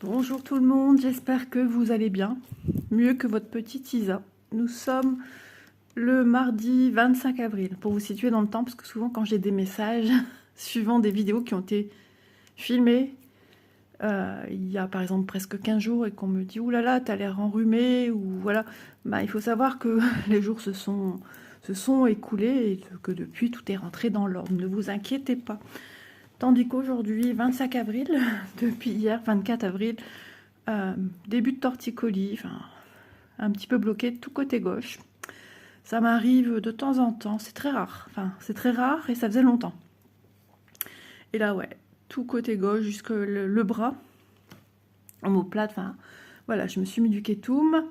Bonjour tout le monde, j'espère que vous allez bien, mieux que votre petite Isa. Nous sommes le mardi 25 avril, pour vous situer dans le temps, parce que souvent quand j'ai des messages suivant des vidéos qui ont été filmées, il y a par exemple presque 15 jours, et qu'on me dit « Ouh là là, t'as l'air enrhumé » ou voilà, bah, il faut savoir que les jours se sont écoulés et que depuis tout est rentré dans l'ordre, ne vous inquiétez pas. Tandis qu'aujourd'hui, 25 avril, depuis hier, 24 avril, début de torticolis, enfin, un petit peu bloqué de tout côté gauche. Ça m'arrive de temps en temps, c'est très rare. Enfin, c'est très rare et ça faisait longtemps. Et là, ouais, tout côté gauche, jusque le bras, omoplate, enfin, voilà, je me suis mis du Ketum,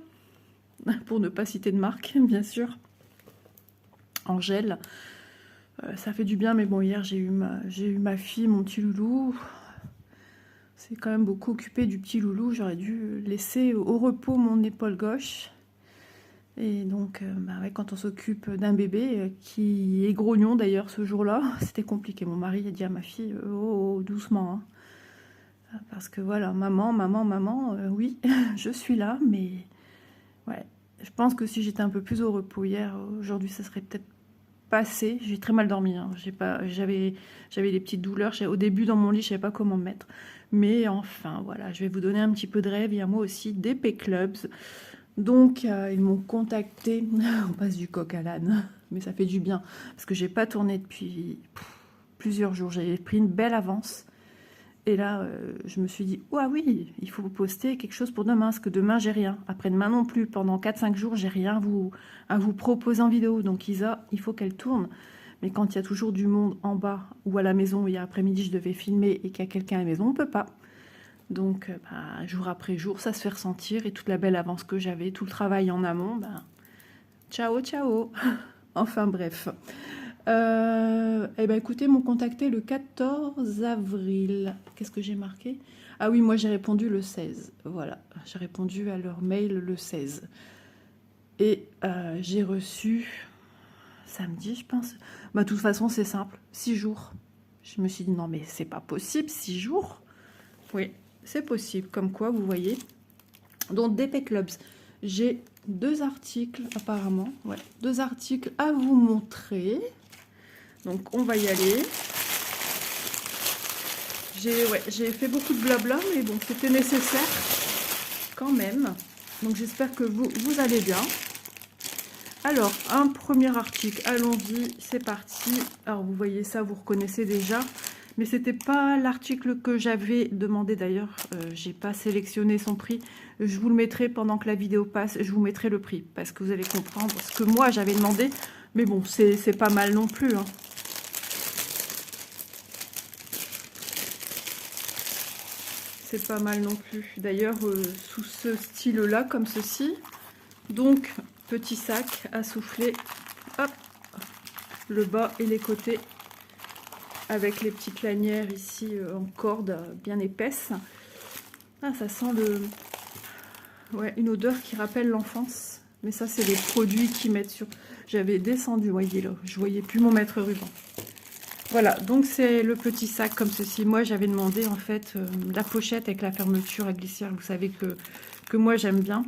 pour ne pas citer de marque, bien sûr, en gel. Ça fait du bien, mais bon, hier, j'ai eu ma fille, mon petit loulou. C'est quand même beaucoup occupé du petit loulou. J'aurais dû laisser au repos mon épaule gauche. Et donc, bah ouais, quand on s'occupe d'un bébé qui est grognon d'ailleurs ce jour-là, c'était compliqué. Mon mari a dit à ma fille, oh, doucement. Hein. Parce que voilà, maman, oui, je suis là, mais ouais, je pense que si j'étais un peu plus au repos hier, aujourd'hui, ça serait peut-être passé. J'ai très mal dormi. Hein. J'avais des petites douleurs. Au début, dans mon lit, je ne savais pas comment me mettre. Mais enfin, voilà, je vais vous donner un petit peu de rêve. Il y a moi aussi des P-Clubs. Donc, ils m'ont contacté. On passe du coq à l'âne. Mais ça fait du bien. Parce que j'ai pas tourné depuis plusieurs jours. J'avais pris une belle avance. Et là, je me suis dit, ah oui, il faut vous poster quelque chose pour demain, parce que demain, j'ai rien. Après-demain non plus, pendant 4-5 jours, j'ai rien à vous proposer en vidéo. Donc Isa, il faut qu'elle tourne. Mais quand il y a toujours du monde en bas ou à la maison, il y a après-midi, je devais filmer et qu'il y a quelqu'un à la maison, on ne peut pas. Donc, bah, jour après jour, ça se fait ressentir. Et toute la belle avance que j'avais, tout le travail en amont, bah, ciao, ciao. Enfin bref. Eh ben écoutez, m'ont contacté le 14 avril. Qu'est-ce que j'ai marqué? Ah oui, moi j'ai répondu le 16. Voilà, j'ai répondu à leur mail le 16. Et j'ai reçu samedi, je pense. Bah, de toute façon, c'est simple, 6 jours. Je me suis dit, non mais c'est pas possible, 6 jours. Oui, c'est possible, comme quoi, vous voyez. Donc, DP Clubs, j'ai 2 articles apparemment. Ouais, 2 articles à vous montrer. Donc on va y aller. J'ai fait beaucoup de blabla, mais bon, c'était nécessaire quand même. Donc j'espère que vous allez bien. Alors, un premier article, allons-y, c'est parti. Alors vous voyez ça, vous reconnaissez déjà. Mais c'était pas l'article que j'avais demandé d'ailleurs. J'ai pas sélectionné son prix. Je vous le mettrai pendant que la vidéo passe. Je vous mettrai le prix parce que vous allez comprendre ce que moi j'avais demandé. Mais bon, c'est pas mal non plus. Hein. C'est pas mal non plus. D'ailleurs, sous ce style-là, comme ceci. Donc, petit sac à souffler. Hop, le bas et les côtés. Avec les petites lanières ici en corde bien épaisse. Ah, ça sent ouais, une odeur qui rappelle l'enfance. Mais ça, c'est les produits qui mettent sur... J'avais descendu, voyez là. Je voyais plus mon mètre ruban. Voilà, donc c'est le petit sac comme ceci. Moi, j'avais demandé en fait la pochette avec la fermeture à glissière. Vous savez que moi, j'aime bien.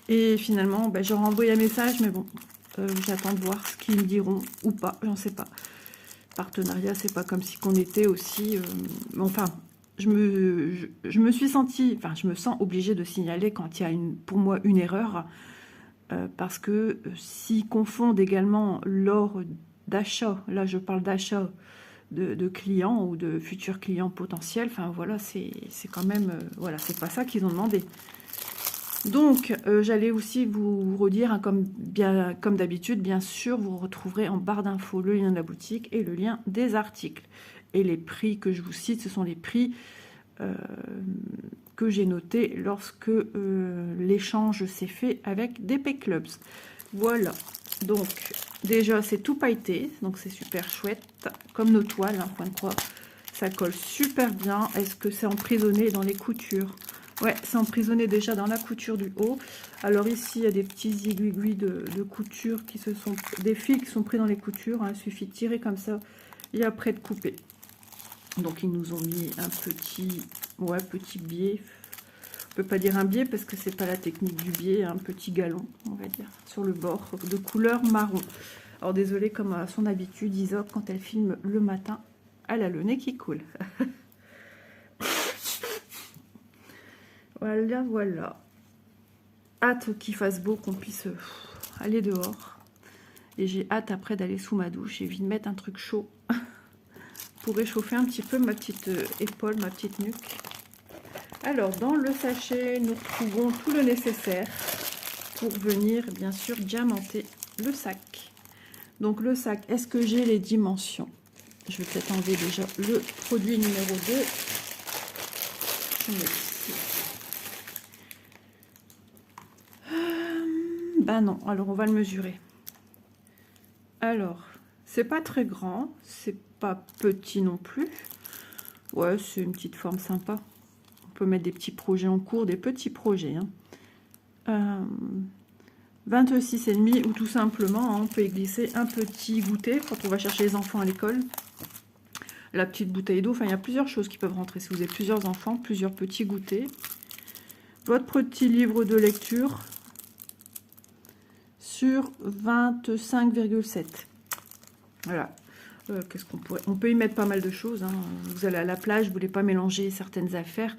Et finalement, ben, j'aurais envoyé un message, mais bon, j'attends de voir ce qu'ils me diront ou pas, j'en sais pas. Partenariat, c'est pas comme si qu'on était aussi... enfin, je me suis sentie... Enfin, je me sens obligée de signaler quand il y a pour moi une erreur. Parce que s'ils confondent également lors d'achat, là je parle d'achat de clients ou de futurs clients potentiels, enfin voilà, c'est quand même, voilà, c'est pas ça qu'ils ont demandé. Donc, j'allais aussi vous redire, hein, comme d'habitude, bien sûr, vous retrouverez en barre d'infos le lien de la boutique et le lien des articles. Et les prix que je vous cite, ce sont les prix que j'ai notés lorsque l'échange s'est fait avec DP Clubs. Voilà, donc déjà c'est tout pailleté, donc c'est super chouette, comme nos toiles, hein, point de croix. Ça colle super bien. Est-ce que c'est emprisonné dans les coutures? Ouais, c'est emprisonné déjà dans la couture du haut. Alors ici, il y a des petits aiguilles de couture qui des fils qui sont pris dans les coutures. Hein. Il suffit de tirer comme ça et après de couper. Donc ils nous ont mis un petit biais. peux pas dire un biais parce que c'est pas la technique du biais, un petit galon, on va dire, sur le bord, de couleur marron. Alors désolé, comme à son habitude, Isop, quand elle filme le matin, elle a le nez qui coule. Voilà, voilà. Hâte qu'il fasse beau, qu'on puisse aller dehors. Et j'ai hâte après d'aller sous ma douche. J'ai envie de mettre un truc chaud pour réchauffer un petit peu ma petite épaule, ma petite nuque. Alors, dans le sachet, nous retrouvons tout le nécessaire pour venir, bien sûr, diamanter le sac. Donc, le sac, est-ce que j'ai les dimensions? Je vais peut-être enlever déjà le produit numéro 2. Je mets ici. Ben non, alors on va le mesurer. Alors, c'est pas très grand, c'est pas petit non plus. Ouais, c'est une petite forme sympa. On peut mettre des petits projets en cours, des petits projets. Hein. 26,5 ou tout simplement, hein, on peut y glisser un petit goûter quand on va chercher les enfants à l'école. La petite bouteille d'eau, enfin il y a plusieurs choses qui peuvent rentrer si vous avez plusieurs enfants, plusieurs petits goûters. Votre petit livre de lecture sur 25,7. Voilà. Qu'est-ce qu'on pourrait... On peut y mettre pas mal de choses. Hein. Vous allez à la plage, vous voulez pas mélanger certaines affaires.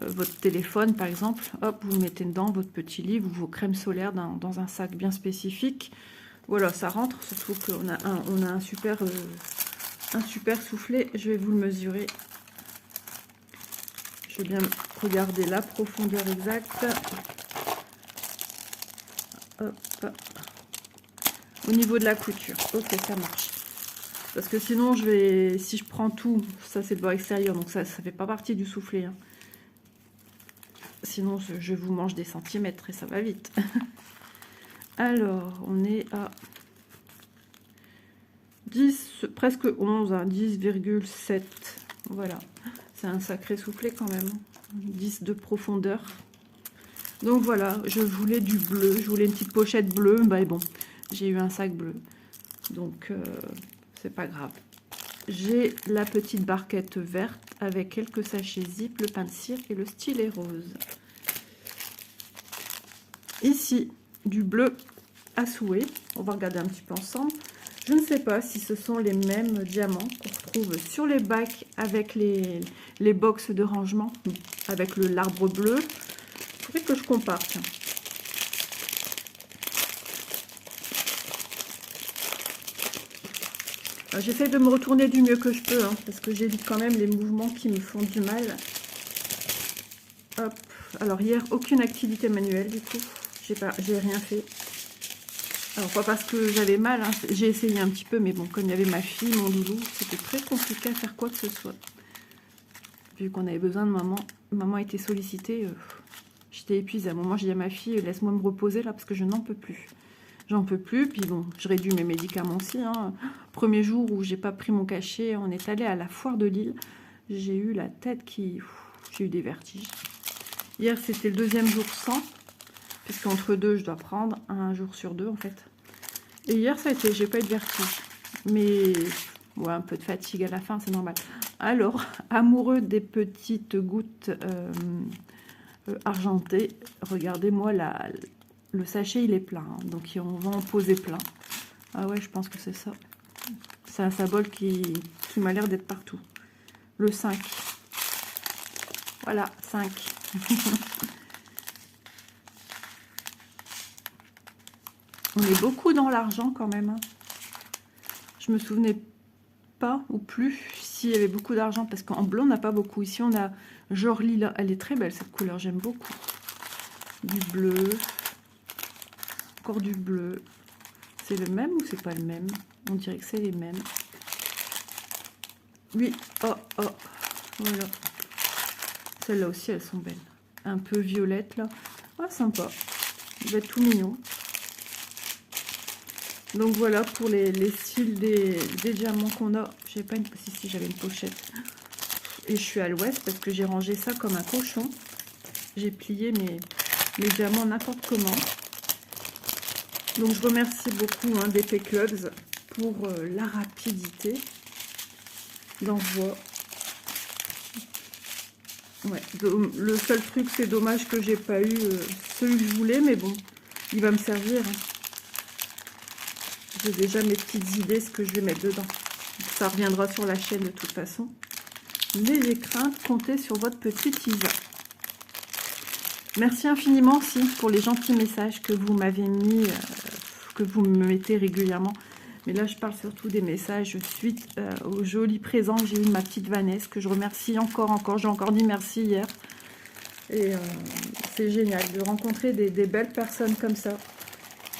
Votre téléphone, par exemple, hop, vous mettez dedans votre petit livre ou vos crèmes solaires dans un sac bien spécifique. Voilà, ça rentre. Surtout qu'on a un super soufflet. Je vais vous le mesurer. Je vais bien regarder la profondeur exacte. Hop. Au niveau de la couture. Ok, ça marche. Parce que sinon, si je prends tout, ça c'est le bord extérieur, donc ça ne fait pas partie du soufflet. Hein. Sinon, je vous mange des centimètres et ça va vite. Alors, on est à 10, presque 11, hein, 10,7. Voilà. C'est un sacré soufflet quand même. 10 de profondeur. Donc voilà, je voulais du bleu. Je voulais une petite pochette bleue. Bah bon, j'ai eu un sac bleu. Donc, c'est pas grave. J'ai la petite barquette verte avec quelques sachets zip, le pain de cire et le stylet rose. Ici, du bleu à souhait. On va regarder un petit peu ensemble. Je ne sais pas si ce sont les mêmes diamants qu'on retrouve sur les bacs avec les box de rangement, avec l'arbre bleu. Il faudrait que je compare. Tiens. J'essaie de me retourner du mieux que je peux, hein, parce que j'évite quand même les mouvements qui me font du mal. Hop. Alors hier, aucune activité manuelle du coup. J'ai rien fait. Alors pas parce que j'avais mal, hein, j'ai essayé un petit peu, mais bon, comme il y avait ma fille, mon loulou, c'était très compliqué à faire quoi que ce soit. Vu qu'on avait besoin de maman, maman était sollicitée, j'étais épuisée. À un moment, j'ai dit à ma fille, laisse-moi me reposer là, parce que je n'en peux plus. J'en peux plus, puis bon, je réduis mes médicaments aussi. Hein. Premier jour où j'ai pas pris mon cachet, on est allé à la foire de Lille. J'ai eu la tête qui... J'ai eu des vertiges. Hier, c'était le deuxième jour sans, puisqu'entre deux, je dois prendre un jour sur deux, en fait. Et hier, ça a été, j'ai pas eu de vertige. Mais, ouais, un peu de fatigue à la fin, c'est normal. Alors, amoureux des petites gouttes argentées, regardez-moi le sachet, il est plein. Hein, donc, on va en poser plein. Ah ouais, je pense que c'est ça. C'est un symbole qui m'a l'air d'être partout. Le 5. Voilà, 5. On est beaucoup dans l'argent quand même. Hein. Je me souvenais pas ou plus s'il y avait beaucoup d'argent. Parce qu'en bleu, on n'a pas beaucoup. Ici, on a genre lilas. Elle est très belle cette couleur, j'aime beaucoup. Du bleu. Encore du bleu. C'est le même ou c'est pas le même? On dirait que c'est les mêmes. Oui, oh, oh, voilà. Celles-là aussi, elles sont belles. Un peu violette, là. Ah, sympa. Il va être tout mignon. Donc, voilà pour les styles des diamants qu'on a. Je sais pas si j'avais une pochette. Et je suis à l'ouest parce que j'ai rangé ça comme un cochon. J'ai plié mes diamants n'importe comment. Donc, je remercie beaucoup hein, DP Clubs pour la rapidité d'envoi. Ouais, le seul truc, c'est dommage que j'ai pas eu celui que je voulais, mais bon, il va me servir. Hein. J'ai déjà mes petites idées, ce que je vais mettre dedans. Ça reviendra sur la chaîne de toute façon. N'ayez crainte, comptez sur votre petite Isa. Merci infiniment aussi pour les gentils messages que vous m'avez mis, que vous me mettez régulièrement. Mais là, je parle surtout des messages suite au joli présent que j'ai eu de ma petite Vanessa, que je remercie encore. J'ai encore dit merci hier. Et c'est génial de rencontrer des belles personnes comme ça.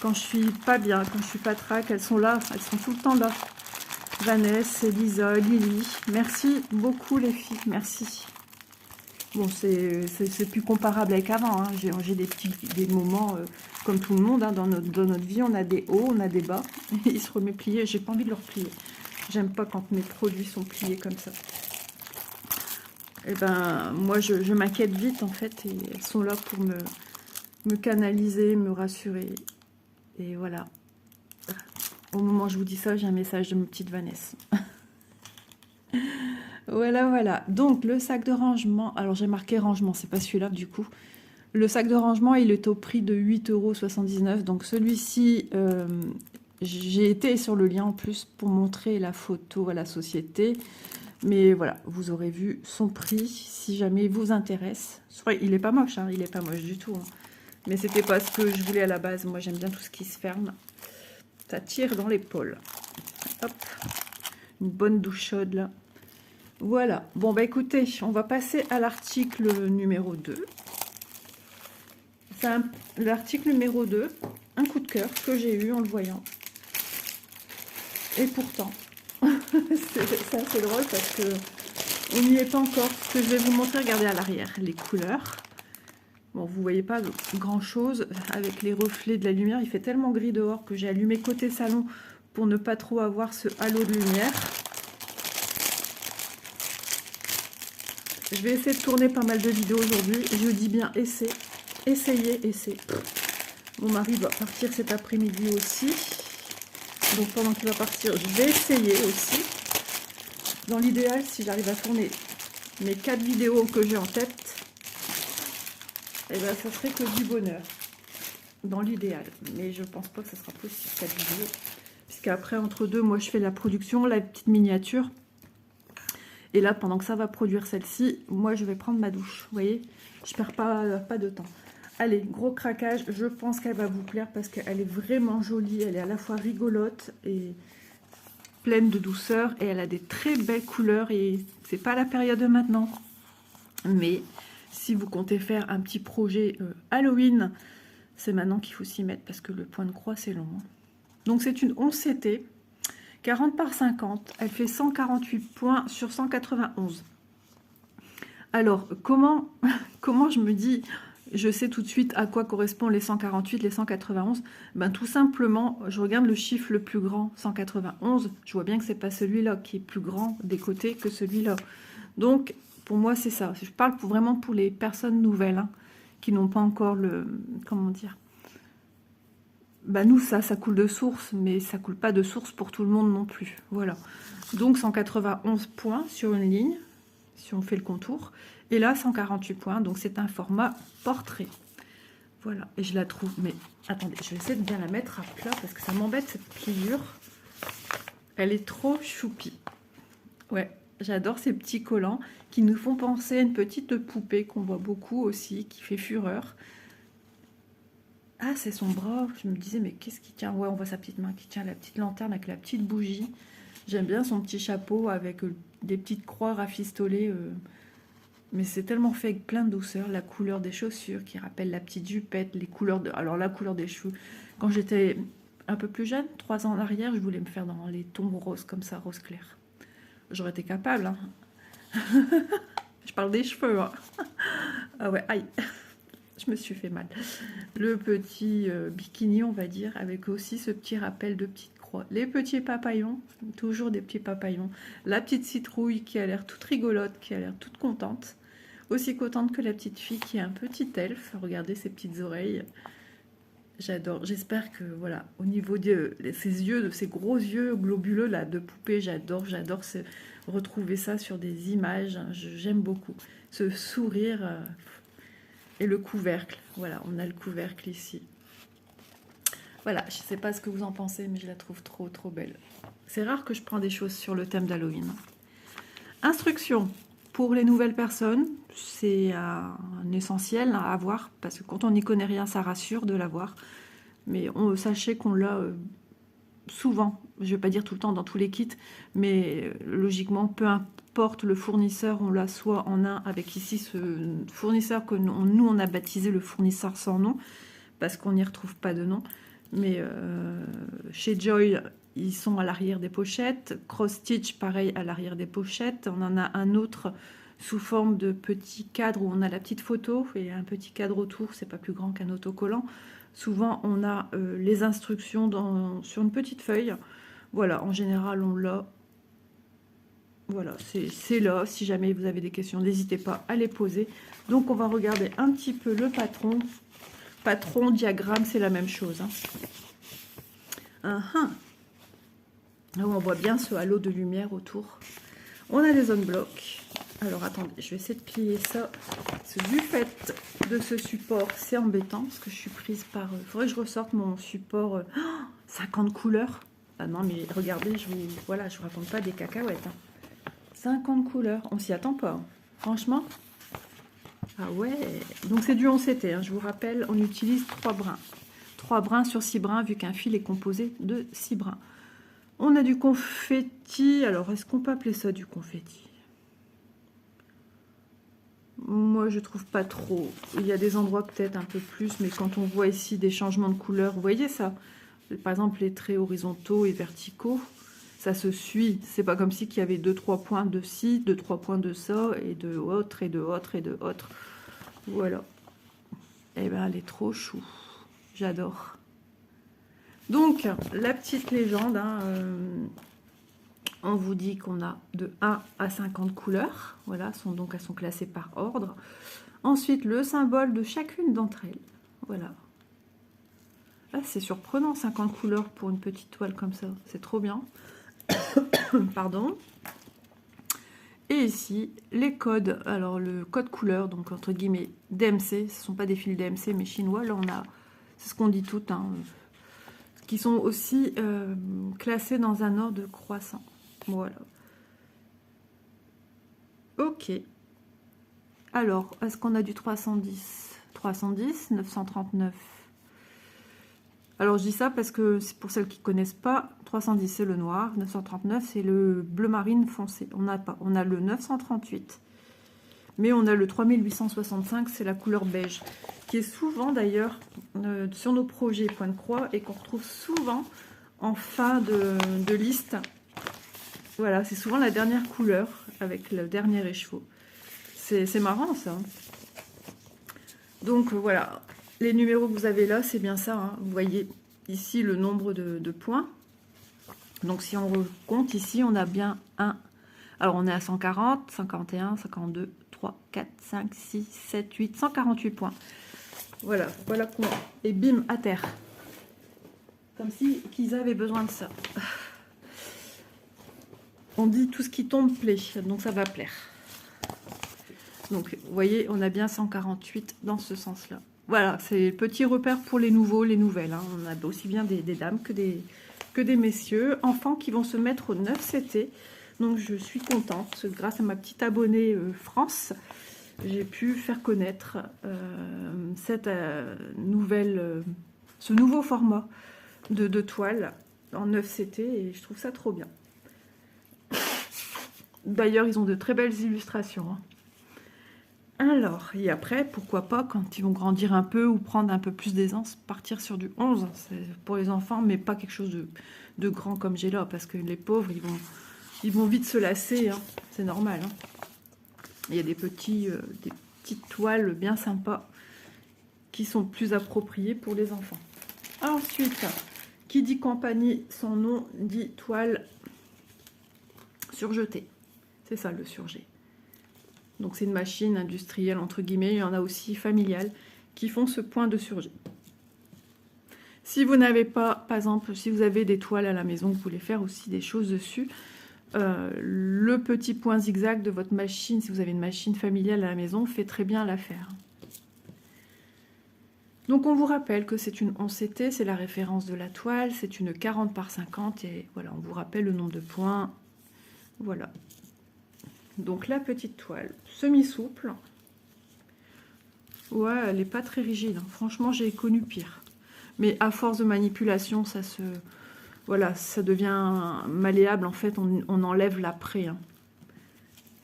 Quand je suis pas bien, quand je suis pas trac, elles sont là, elles sont tout le temps là. Vanessa, Elisa, Lily, merci beaucoup les filles, merci. Bon, c'est plus comparable avec avant, hein. J'ai des moments comme tout le monde, hein, dans notre vie, on a des hauts, on a des bas, et il se remet plié, j'ai pas envie de le replier. J'aime pas quand mes produits sont pliés comme ça. Et ben, moi, je m'inquiète vite, en fait, et elles sont là pour me canaliser, me rassurer, et voilà. Au moment où je vous dis ça, j'ai un message de ma petite Vanessa. Voilà. Donc, le sac de rangement. Alors, j'ai marqué rangement, c'est pas celui-là, du coup. Le sac de rangement, il est au prix de 8,79 €. Donc, celui-ci, j'ai été sur le lien en plus pour montrer la photo à la société. Mais voilà, vous aurez vu son prix si jamais il vous intéresse. Il est pas moche, hein, il est pas moche du tout. Hein. Mais c'était pas ce que je voulais à la base. Moi, j'aime bien tout ce qui se ferme. Ça tire dans l'épaule. Hop, une bonne douche chaude là. Voilà. Bon, bah écoutez, on va passer à l'article numéro 2. C'est l'article numéro 2, un coup de cœur que j'ai eu en le voyant. Et pourtant, c'est assez drôle parce que on n'y est pas encore. Ce que je vais vous montrer, regardez à l'arrière, les couleurs. Bon, vous voyez pas grand chose avec les reflets de la lumière. Il fait tellement gris dehors que j'ai allumé côté salon pour ne pas trop avoir ce halo de lumière. Je vais essayer de tourner pas mal de vidéos aujourd'hui. Je dis bien essayez. Mon mari va partir cet après-midi aussi. Donc pendant qu'il va partir, je vais essayer aussi. Dans l'idéal, si j'arrive à tourner mes 4 vidéos que j'ai en tête, et ben ça serait que du bonheur. Dans l'idéal. Mais je pense pas que ça sera possible 4 vidéos. Puisqu'après, entre deux, moi je fais la production, la petite miniature. Et là, pendant que ça va produire celle-ci, moi je vais prendre ma douche. Vous voyez, je perds pas de temps. Allez, gros craquage, je pense qu'elle va vous plaire parce qu'elle est vraiment jolie. Elle est à la fois rigolote et pleine de douceur. Et elle a des très belles couleurs. Et c'est pas la période de maintenant. Mais si vous comptez faire un petit projet Halloween, c'est maintenant qu'il faut s'y mettre parce que le point de croix, c'est long. Hein. Donc c'est une 11 CT. 40 par 50, elle fait 148 points sur 191. Alors, comment je me dis, je sais tout de suite à quoi correspondent les 148, les 191 ? Ben, tout simplement, je regarde le chiffre le plus grand, 191. Je vois bien que c'est pas celui-là qui est plus grand des côtés que celui-là. Donc, pour moi, c'est ça. Je parle vraiment pour les personnes nouvelles, hein, qui n'ont pas encore le... Comment dire ? Bah nous, ça coule de source, mais ça coule pas de source pour tout le monde non plus. Voilà. Donc 191 points sur une ligne, si on fait le contour. Et là, 148 points, donc c'est un format portrait. Voilà, et je la trouve... Mais attendez, je vais essayer de bien la mettre à plat, parce que ça m'embête cette pliure. Elle est trop choupie. Ouais, j'adore ces petits collants qui nous font penser à une petite poupée qu'on voit beaucoup aussi, qui fait fureur. Ah, c'est son bras. Je me disais, mais qu'est-ce qui tient? Ouais, on voit sa petite main qui tient la petite lanterne avec la petite bougie. J'aime bien son petit chapeau avec des petites croix rafistolées. Mais c'est tellement fait avec plein de douceur. La couleur des chaussures qui rappelle la petite jupette. Les couleurs de... Alors, la couleur des cheveux. Quand j'étais un peu plus jeune, 3 ans en arrière, je voulais me faire dans les tons roses comme ça, rose clair. J'aurais été capable. Hein. Je parle des cheveux. Hein. Ah ouais, aïe. Je me suis fait mal. Le petit bikini, on va dire, avec aussi ce petit rappel de petite croix. Les petits papillons, toujours des petits papillons. La petite citrouille qui a l'air toute rigolote, qui a l'air toute contente. Aussi contente que la petite fille qui est un petit elfe. Regardez ses petites oreilles. J'adore. J'espère que, voilà, au niveau de ses yeux, de ses gros yeux globuleux là, de poupée, j'adore. retrouver ça sur des images. J'aime beaucoup. Ce sourire et le couvercle. Voilà, on a le couvercle ici. Voilà, je ne sais pas ce que vous en pensez, mais je la trouve trop, trop belle. C'est rare que je prends des choses sur le thème d'Halloween. Instruction pour les nouvelles personnes, c'est un essentiel à avoir, parce que quand on n'y connaît rien, ça rassure de l'avoir. Mais sachez qu'on l'a souvent, je ne vais pas dire tout le temps dans tous les kits, mais logiquement, peu importe le fournisseur, on l'a soit en un avec ici ce fournisseur que nous on a baptisé le fournisseur sans nom, parce qu'on n'y retrouve pas de nom. Mais chez Joy, ils sont à l'arrière des pochettes. Cross Stitch, pareil, à l'arrière des pochettes. On en a un autre sous forme de petit cadre où on a la petite photo et un petit cadre autour. C'est pas plus grand qu'un autocollant. Souvent, on a les instructions sur une petite feuille. Voilà, en général, on l'a. Voilà, c'est là. Si jamais vous avez des questions, n'hésitez pas à les poser. Donc, on va regarder un petit peu le patron. Patron, diagramme, c'est la même chose. Hein. Là, on voit bien ce halo de lumière autour. On a des zones blocs. Alors, attendez, je vais essayer de plier ça. Du fait de ce support, c'est embêtant parce que je suis prise par... Il faudrait que je ressorte mon support 50 couleurs. Ah non, mais regardez, je vous raconte pas des cacahuètes. 50 couleurs, on s'y attend pas. Franchement. Ah ouais, donc c'est du 11CT, je vous rappelle, on utilise 3 brins. 3 brins sur 6 brins, vu qu'un fil est composé de 6 brins. On a du confetti, alors est-ce qu'on peut appeler ça du confetti? Moi, je trouve pas trop. Il y a des endroits peut-être un peu plus, mais quand on voit ici des changements de couleur, vous voyez ça? Par exemple, les traits horizontaux et verticaux, ça se suit. C'est pas comme si qu'il y avait 2-3 points de ci, 2-3 points de ça, et de autre, et de autre, et de autre. Voilà. Eh ben, elle est trop chou. J'adore. Donc, la petite légende, on vous dit qu'on a de 1 à 50 couleurs. Voilà, elles sont classées par ordre. Ensuite, le symbole de chacune d'entre elles. Voilà. Là, c'est surprenant, 50 couleurs pour une petite toile comme ça. C'est trop bien. Pardon. Et ici, les codes. Alors, le code couleur, donc entre guillemets DMC. Ce ne sont pas des fils DMC, mais chinois. Là, on a, c'est ce qu'on dit tout, qui sont aussi classés dans un ordre croissant. Voilà. Ok. Alors, est-ce qu'on a du 310? 310, 939. Alors, je dis ça parce que c'est pour celles qui ne connaissent pas. 310, c'est le noir. 939, c'est le bleu marine foncé. On n'a pas. On a le 938. Mais on a le 3865, c'est la couleur beige. Qui est souvent, d'ailleurs, sur nos projets point de croix et qu'on retrouve souvent en fin de liste. Voilà, c'est souvent la dernière couleur avec le dernier écheveau. C'est marrant, ça. Donc, voilà. Les numéros que vous avez là, c'est bien ça. Vous voyez ici le nombre de points. Donc, si on compte ici, on a bien un. Alors, on est à 140, 141, 142, 3, 4, 5, 6, 7, 8, 148 points. Voilà, voilà comment. Et bim, à terre. Comme si qu'ils avaient besoin de ça. On dit tout ce qui tombe plaît, donc ça va plaire. Donc, vous voyez, on a bien 148 dans ce sens-là. Voilà, c'est le petit repère pour les nouveaux, les nouvelles. On a aussi bien des dames que des messieurs. Enfants qui vont se mettre au 9CT. Donc, je suis contente. Grâce à ma petite abonnée France, j'ai pu faire connaître cette ce nouveau format de toile en 9CT. Et je trouve ça trop bien. D'ailleurs, ils ont de très belles illustrations. Alors, et après, pourquoi pas, quand ils vont grandir un peu ou prendre un peu plus d'aisance, partir sur du 11. C'est pour les enfants, mais pas quelque chose de grand comme j'ai là, parce que les pauvres, ils vont vite se lasser. C'est normal. Il y a des petites toiles bien sympas qui sont plus appropriées pour les enfants. Ensuite, qui dit compagnie, son nom dit toile surjetée. C'est ça, le surjet. Donc, c'est une machine industrielle, entre guillemets. Il y en a aussi familiales qui font ce point de surjet. Si vous n'avez pas, par exemple, si vous avez des toiles à la maison, vous voulez faire aussi des choses dessus, le petit point zigzag de votre machine, si vous avez une machine familiale à la maison, fait très bien l'affaire. Donc on vous rappelle que c'est une 11CT, c'est la référence de la toile, c'est une 40 par 50 et voilà, on vous rappelle le nombre de points. Voilà. Donc la petite toile semi-souple. Ouais, elle n'est pas très rigide, hein. Franchement, j'ai connu pire. Mais à force de manipulation, ça se... Voilà, ça devient malléable. En fait, on enlève l'après, hein.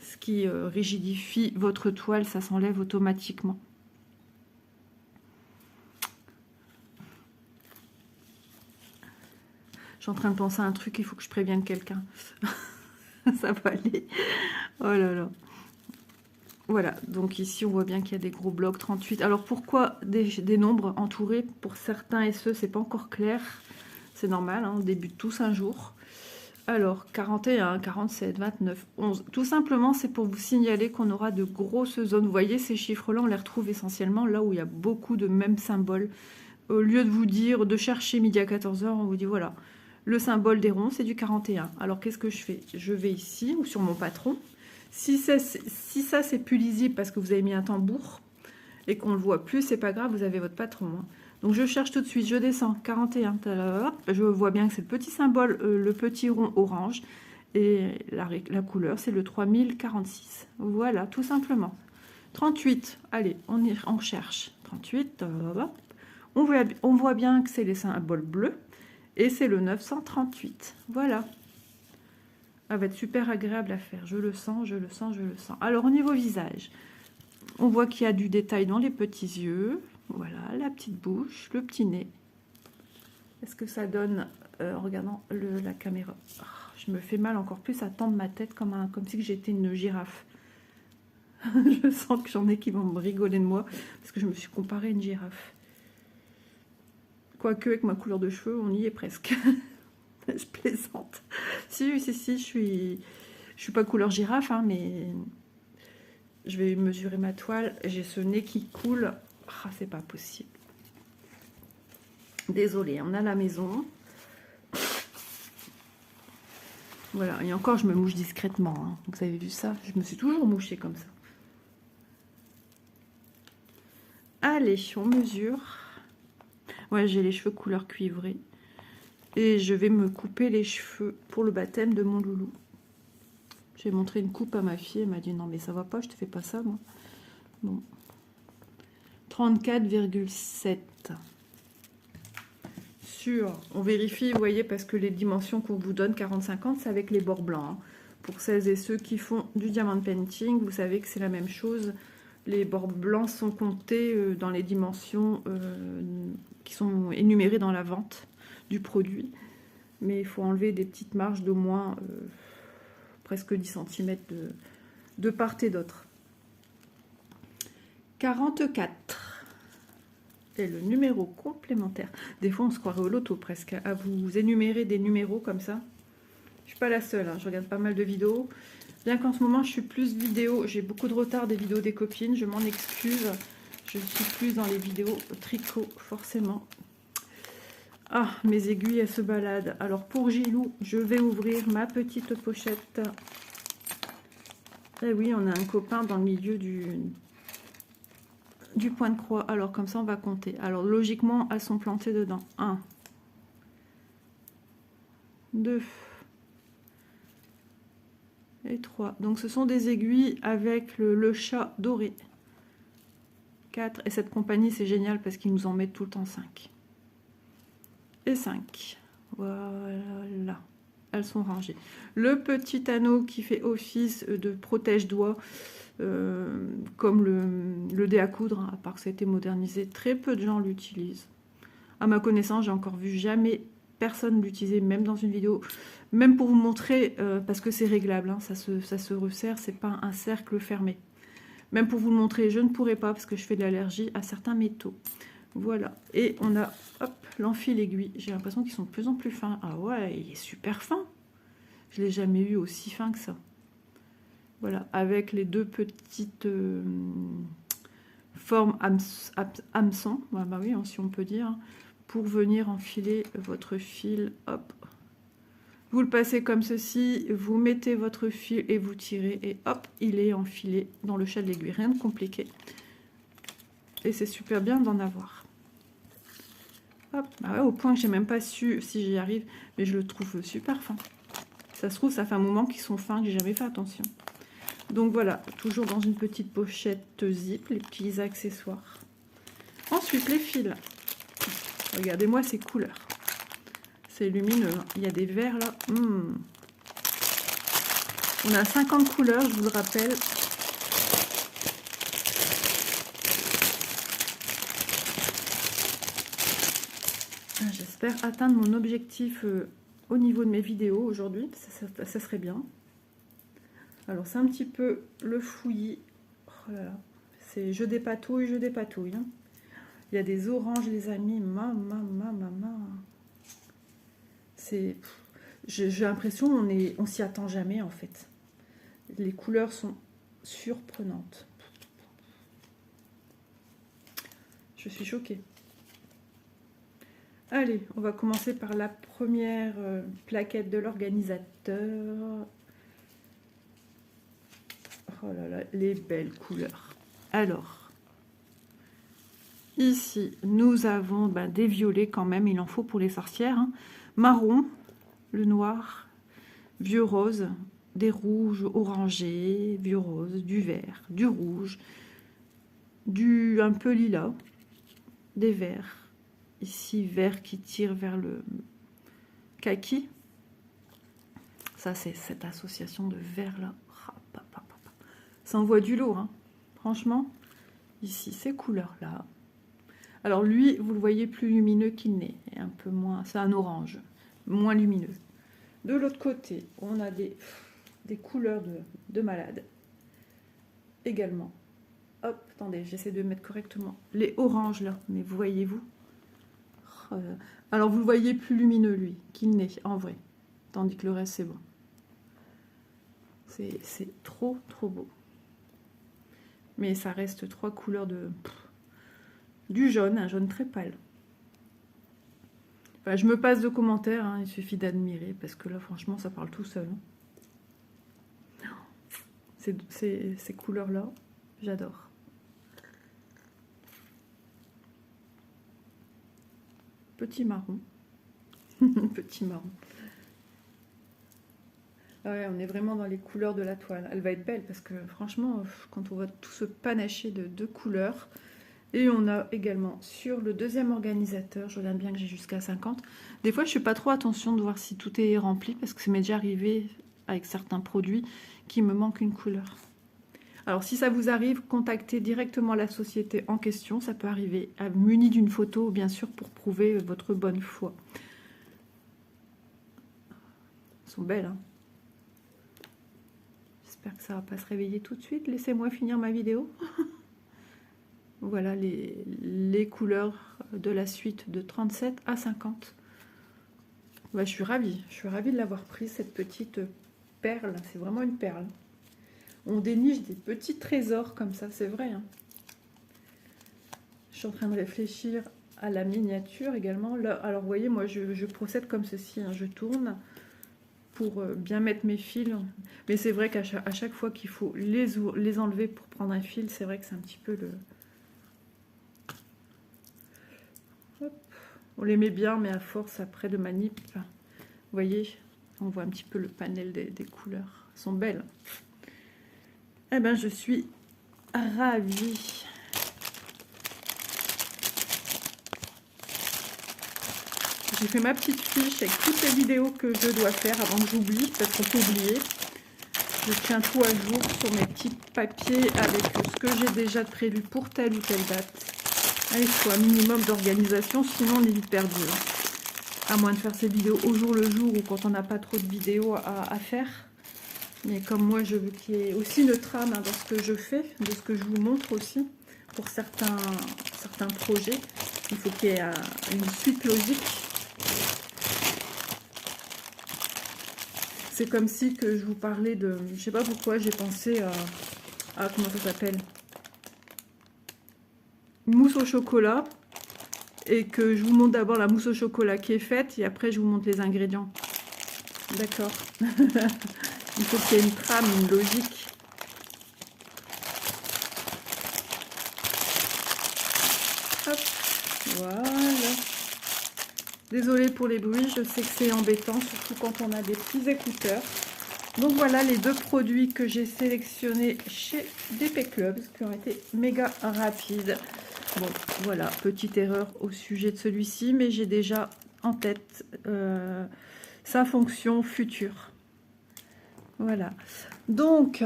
Ce qui rigidifie votre toile, ça s'enlève automatiquement. Je suis en train de penser à un truc, il faut que je prévienne quelqu'un. Ça va aller. Oh là là. Voilà, donc ici on voit bien qu'il y a des gros blocs, 38. Alors pourquoi des nombres entourés? Pour certains SE, c'est pas encore clair. C'est normal, hein, on débute tous un jour. Alors, 41, 47, 29, 11. Tout simplement, c'est pour vous signaler qu'on aura de grosses zones. Vous voyez, ces chiffres-là, on les retrouve essentiellement là où il y a beaucoup de mêmes symboles. Au lieu de vous dire, de chercher midi à 14 h, on vous dit, voilà, le symbole des ronds, c'est du 41. Alors, qu'est-ce que je fais? Je vais ici, ou sur mon patron. Si ça, c'est plus lisible parce que vous avez mis un tambour et qu'on ne le voit plus, c'est pas grave, vous avez votre patron, hein. Donc je cherche tout de suite, je descends, 41, je vois bien que c'est le petit symbole, le petit rond orange, et la couleur c'est le 3046. Voilà, tout simplement. 38, allez, on cherche. 38, on voit bien que c'est les symboles bleus, et c'est le 938. Voilà. Ça va être super agréable à faire, je le sens, je le sens, je le sens. Alors au niveau visage, on voit qu'il y a du détail dans les petits yeux. Voilà, la petite bouche, le petit nez. Est-ce que ça donne, en regardant la caméra, oh, je me fais mal encore plus à tendre ma tête comme si j'étais une girafe. Je sens que j'en ai qui vont me rigoler de moi, parce que je me suis comparée à une girafe. Quoique, avec ma couleur de cheveux, on y est presque. Je plaisante. Si, je suis pas couleur girafe, hein, mais je vais mesurer ma toile. J'ai ce nez qui coule. Ah, c'est pas possible. Désolée, on a la maison. Voilà, et encore, je me mouche discrètement, hein. Vous avez vu ça? Je me suis toujours mouchée comme ça. Allez, on mesure. Ouais, j'ai les cheveux couleur cuivrée. Et je vais me couper les cheveux pour le baptême de mon loulou. J'ai montré une coupe à ma fille, elle m'a dit non mais ça va pas, je te fais pas ça moi. Bon. 34,7. On vérifie, vous voyez, parce que les dimensions qu'on vous donne, 40-50, c'est avec les bords blancs, hein. Pour celles et ceux qui font du diamond painting, vous savez que c'est la même chose. Les bords blancs sont comptés dans les dimensions qui sont énumérées dans la vente du produit. Mais il faut enlever des petites marges d'au moins presque 10 cm de part et d'autre. 44. Et le numéro complémentaire. Des fois, on se croirait au loto presque, à vous énumérer des numéros comme ça. Je suis pas la seule, hein, je regarde pas mal de vidéos. Bien qu'en ce moment, je suis plus vidéo, j'ai beaucoup de retard des vidéos des copines, je m'en excuse. Je suis plus dans les vidéos tricot, forcément. Ah, mes aiguilles, elles se baladent. Alors, pour Gilou, je vais ouvrir ma petite pochette. Eh oui, on a un copain dans le milieu du point de croix. Alors, comme ça, on va compter. Alors, logiquement, elles sont plantées dedans. 1, 2 et 3. Donc, ce sont des aiguilles avec le chat doré. 4. Et cette compagnie, c'est génial parce qu'ils nous en mettent tout le temps 5. Et 5. Voilà. Elles sont rangées. Le petit anneau qui fait office de protège-doigts, comme le dé à coudre, à part que ça a été modernisé, très peu de gens l'utilisent. À ma connaissance, j'ai encore vu jamais personne l'utiliser, même dans une vidéo, même pour vous montrer, parce que c'est réglable, hein, ça se resserre, c'est pas un cercle fermé. Même pour vous le montrer, je ne pourrais pas parce que je fais de l'allergie à certains métaux. Voilà, et on a, hop, l'enfil aiguille. J'ai l'impression qu'ils sont de plus en plus fins. Ah ouais, il est super fin. Je ne l'ai jamais eu aussi fin que ça. Voilà, avec les deux petites formes hameçon, bah oui, si on peut dire, pour venir enfiler votre fil, hop, Vous le passez comme ceci, vous mettez votre fil et vous tirez et hop, il est enfilé dans le chat de l'aiguille. Rien de compliqué. Et c'est super bien d'en avoir. Hop, bah ouais, au point que j'ai même pas su si j'y arrive, mais je le trouve super fin. Ça se trouve, ça fait un moment qu'ils sont fins, que j'ai jamais fait attention. Donc voilà, toujours dans une petite pochette zip, les petits accessoires. Ensuite, les fils. Regardez-moi ces couleurs. C'est lumineux, hein. Il y a des verts là. On a 50 couleurs, je vous le rappelle. J'espère atteindre mon objectif au niveau de mes vidéos aujourd'hui. Ça serait bien. Alors c'est un petit peu le fouillis. Oh là là. C'est je dépatouille, je dépatouille. Hein. Il y a des oranges, les amis. Maman. J'ai l'impression on s'y attend jamais en fait. Les couleurs sont surprenantes. Je suis choquée. Allez, on va commencer par la première plaquette de l'organisateur. Oh là là, les belles couleurs. Alors, ici, nous avons des violets quand même, il en faut pour les sorcières. Hein. Marron, le noir, vieux rose, des rouges orangés, vieux rose, du vert, du rouge, du un peu lilas, des verts. Ici, vert qui tire vers le kaki. Ça, c'est cette association de vert là. Ça envoie du lourd, hein. Franchement. Ici, ces couleurs-là. Alors, lui, vous le voyez plus lumineux qu'il n'est. Un peu moins. C'est un orange. Moins lumineux. De l'autre côté, on a des couleurs de malade. Également. Hop, attendez, j'essaie de mettre correctement. Les oranges, là. Mais vous voyez-vous? Alors, vous le voyez plus lumineux, lui, qu'il n'est, en vrai. Tandis que le reste, c'est bon. C'est trop, trop beau. Mais ça reste 3 couleurs du jaune, un jaune très pâle. Enfin, je me passe de commentaires, hein, il suffit d'admirer, parce que là, franchement, ça parle tout seul. Ces couleurs-là, j'adore. Petit marron. Petit marron. Ouais, on est vraiment dans les couleurs de la toile. Elle va être belle parce que franchement, quand on voit tout ce panaché de couleurs. Et on a également sur le deuxième organisateur, je regarde bien que j'ai jusqu'à 50. Des fois, je ne fais pas trop attention de voir si tout est rempli parce que ça m'est déjà arrivé avec certains produits qu'il me manque une couleur. Alors, si ça vous arrive, contactez directement la société en question. Ça peut arriver muni d'une photo, bien sûr, pour prouver votre bonne foi. Elles sont belles, hein. J'espère que ça ne va pas se réveiller tout de suite. Laissez-moi finir ma vidéo. Voilà les couleurs de la suite de 37 à 50. Ouais, je suis ravie de l'avoir prise, cette petite perle. C'est vraiment une perle. On déniche des petits trésors comme ça, c'est vrai. Hein. Je suis en train de réfléchir à la miniature également. Là, alors, vous voyez, moi, je procède comme ceci. Hein. Je tourne pour bien mettre mes fils. Mais c'est vrai qu'à chaque fois qu'il faut les enlever pour prendre un fil, c'est vrai que c'est un petit peu le... Hop. On les met bien, mais à force, après de manip, vous voyez, on voit un petit peu le panel des couleurs. Elles sont belles. Eh bien, je suis ravie. J'ai fait ma petite fiche avec toutes les vidéos que je dois faire avant que j'oublie, parce qu'on peut oublier. Je tiens tout à jour sur mes petits papiers avec ce que j'ai déjà prévu pour telle ou telle date. Il faut un minimum d'organisation, sinon on est vite perdu. À moins de faire ces vidéos au jour le jour ou quand on n'a pas trop de vidéos à faire. Mais comme moi, je veux qu'il y ait aussi une trame dans ce que je fais, de ce que je vous montre aussi. Pour certains projets, il faut qu'il y ait une suite logique. C'est comme si que je vous parlais de... Je sais pas pourquoi j'ai pensé à comment ça s'appelle, mousse au chocolat, et que je vous montre d'abord la mousse au chocolat qui est faite et après je vous montre les ingrédients. D'accord. Il faut qu'il y ait une trame, une logique. Hop, voilà. Désolée pour les bruits, je sais que c'est embêtant, surtout quand on a des petits écouteurs. Donc voilà les deux produits que j'ai sélectionnés chez DP Clubs, qui ont été méga rapides. Bon, voilà, petite erreur au sujet de celui-ci, mais j'ai déjà en tête sa fonction future. Voilà. Donc,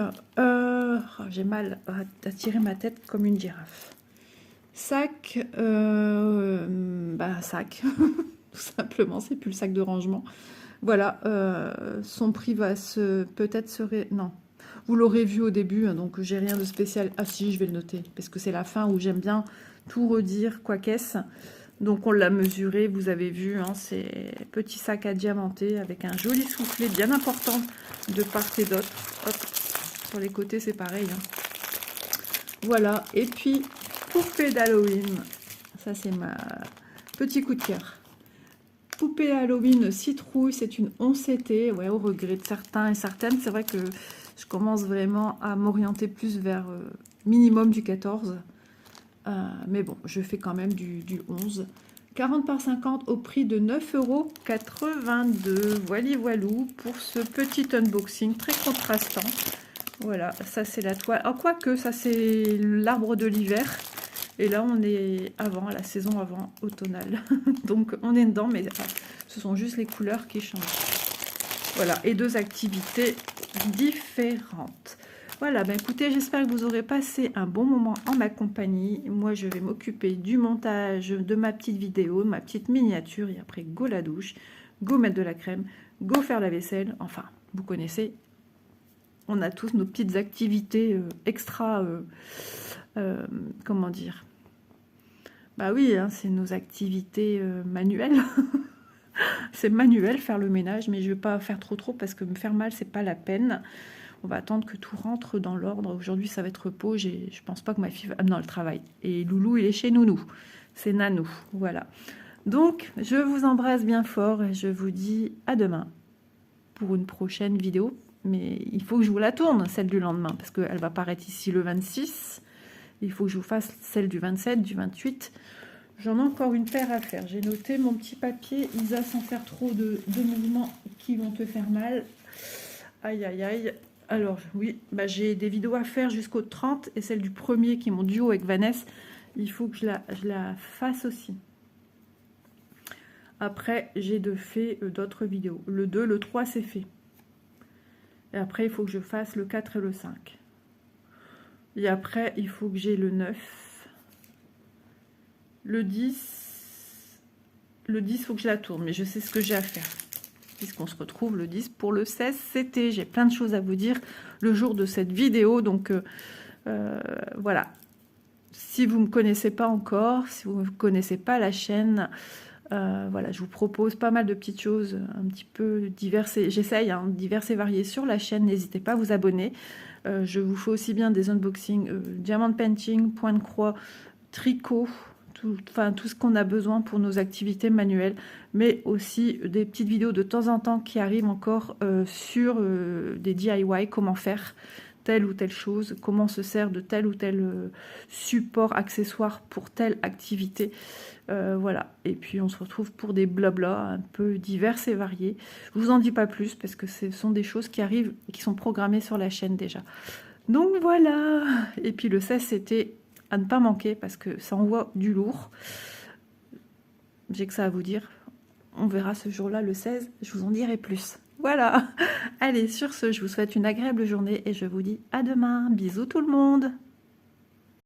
j'ai mal à tirer ma tête comme une girafe. Sac, sac, tout simplement, c'est plus le sac de rangement. Voilà, son prix va peut-être serait, non, vous l'aurez vu au début, hein, donc j'ai rien de spécial. Ah si, je vais le noter, parce que c'est la fin où j'aime bien tout redire, quoi qu'est-ce. Donc on l'a mesuré, vous avez vu, hein, c'est petit sac à diamanter avec un joli soufflet bien important de part et d'autre. Hop, sur les côtés c'est pareil. Hein. Voilà, et puis poupée d'Halloween, ça c'est ma petit coup de cœur. Poupée Halloween citrouille, c'est une 11CT, ouais, au regret de certains et certaines. C'est vrai que je commence vraiment à m'orienter plus vers minimum du 14. Mais bon, je fais quand même du 11. 40 par 50 au prix de 9,82 €. Voilà, voilou pour ce petit unboxing très contrastant. Voilà, ça c'est la toile. Ah, quoique, ça c'est l'arbre de l'hiver. Et là, on est avant, la saison avant automnale. Donc, on est dedans, mais ce sont juste les couleurs qui changent. Voilà, et deux activités différentes. Voilà, ben écoutez, j'espère que vous aurez passé un bon moment en ma compagnie. Moi, je vais m'occuper du montage de ma petite vidéo, ma petite miniature. Et après, go la douche, go mettre de la crème, go faire la vaisselle. Enfin, vous connaissez, on a tous nos petites activités extra... comment dire, bah oui, hein, c'est nos activités manuelles. C'est manuel faire le ménage, mais je vais pas faire trop parce que me faire mal, c'est pas la peine. On va attendre que tout rentre dans l'ordre. Aujourd'hui, ça va être repos. Je pense pas que ma fille va... non, elle travaille. Et Loulou, il est chez Nounou. C'est Nanou. Voilà. Donc, je vous embrasse bien fort et je vous dis à demain pour une prochaine vidéo. Mais il faut que je vous la tourne, celle du lendemain, parce qu'elle va paraître ici le 26. Il faut que je vous fasse celle du 27, du 28. J'en ai encore une paire à faire. J'ai noté mon petit papier, Isa, sans faire trop de mouvements qui vont te faire mal. Aïe, aïe, aïe. Alors, oui, bah, j'ai des vidéos à faire jusqu'au 30. Et celle du premier, qui est mon duo avec Vanessa, il faut que je la fasse aussi. Après, j'ai fait d'autres vidéos. Le 2, le 3, c'est fait. Et après, il faut que je fasse le 4 et le 5. Et après, il faut que j'ai le 9. Le 10, il faut que je la tourne, mais je sais ce que j'ai à faire. Puisqu'on se retrouve le 10 pour le 16 CT. J'ai plein de choses à vous dire le jour de cette vidéo. Donc, voilà. Si vous ne me connaissez pas encore, si vous ne connaissez pas la chaîne, voilà, je vous propose pas mal de petites choses un petit peu diverses. J'essaye diverses et variées sur la chaîne. N'hésitez pas à vous abonner. Je vous fais aussi bien des unboxings, diamant painting, point de croix, tricot, tout ce qu'on a besoin pour nos activités manuelles, mais aussi des petites vidéos de temps en temps qui arrivent encore sur des DIY, comment faire telle ou telle chose, comment on se sert de tel ou tel support, accessoire pour telle activité. Voilà, et puis on se retrouve pour des blabla un peu diverses et variés. Je vous en dis pas plus parce que ce sont des choses qui arrivent, qui sont programmées sur la chaîne déjà. Donc voilà, et puis le 16 c'était à ne pas manquer parce que ça envoie du lourd. J'ai que ça à vous dire. On verra ce jour-là, le 16, je vous en dirai plus. Voilà. Allez, sur ce, je vous souhaite une agréable journée et je vous dis à demain. Bisous tout le monde.